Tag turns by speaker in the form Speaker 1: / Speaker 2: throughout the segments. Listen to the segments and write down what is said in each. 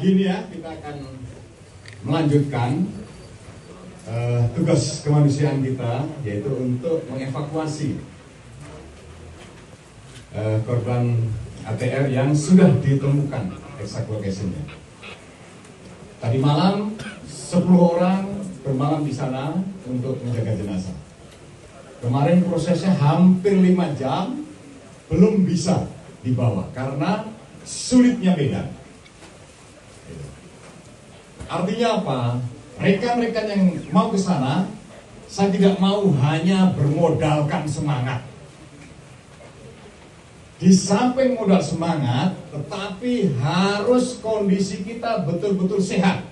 Speaker 1: Pagi ini ya kita akan melanjutkan tugas kemanusiaan kita, yaitu untuk mengevakuasi korban ATR yang sudah ditemukan exact location-nya. Tadi malam 10 orang bermalam di sana untuk menjaga jenazah. Kemarin prosesnya hampir 5 jam belum bisa dibawa karena sulitnya medan. Artinya apa? Rekan-rekan yang mau ke sana, saya tidak mau hanya bermodalkan semangat. Di samping modal semangat, tetapi harus kondisi kita betul-betul sehat.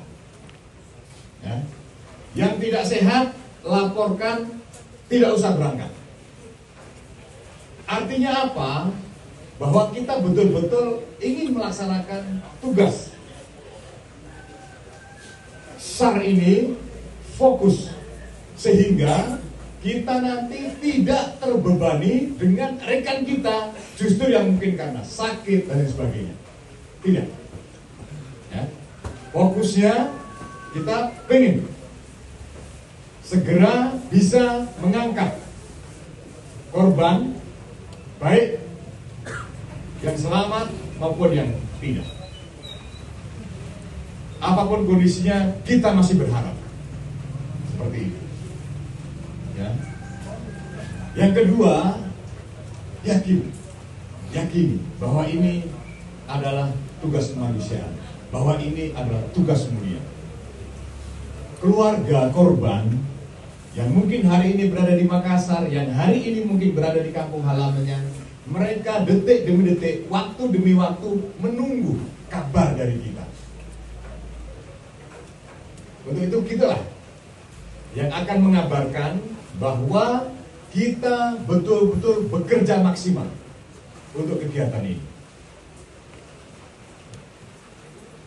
Speaker 1: Ya. Yang tidak sehat, laporkan, tidak usah berangkat. Artinya apa? Bahwa kita betul-betul ingin melaksanakan tugas. SAR ini fokus sehingga kita nanti tidak terbebani dengan rekan kita justru yang mungkin karena sakit dan sebagainya. Tidak. Ya. Fokusnya kita pengen segera bisa mengangkat korban, baik yang selamat maupun yang tidak. Apapun kondisinya, kita masih berharap seperti itu. Ya. Yang kedua, yakini bahwa ini adalah tugas kemanusiaan, bahwa ini adalah tugas mulia. Keluarga korban yang mungkin hari ini berada di Makassar, yang hari ini mungkin berada di kampung halamannya, mereka detik demi detik, waktu demi waktu menunggu kabar dari kita. Untuk itu kitalah yang akan mengabarkan bahwa kita betul-betul bekerja maksimal untuk kegiatan ini.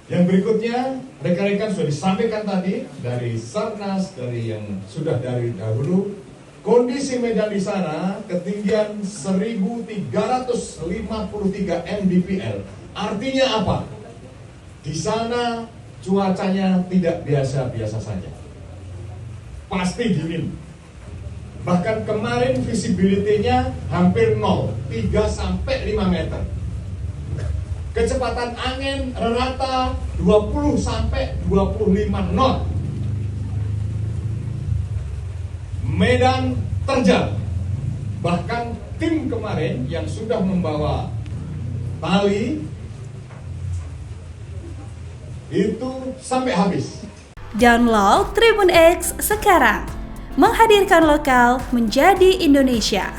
Speaker 1: Yang berikutnya, rekan-rekan sudah disampaikan tadi dari Sarnas, dari yang sudah dari dahulu. Kondisi medan di sana ketinggian 1353 mdpl. Artinya apa? Di sana cuacanya tidak biasa-biasa saja. Pasti dingin. Bahkan kemarin visibility-nya hampir 0, 3 sampai 5 meter. Kecepatan angin rata 20 sampai 25 knot. Medan terjal. Bahkan tim kemarin yang sudah membawa tali itu sampai habis.
Speaker 2: Download Tribun X sekarang, menghadirkan lokal menjadi Indonesia.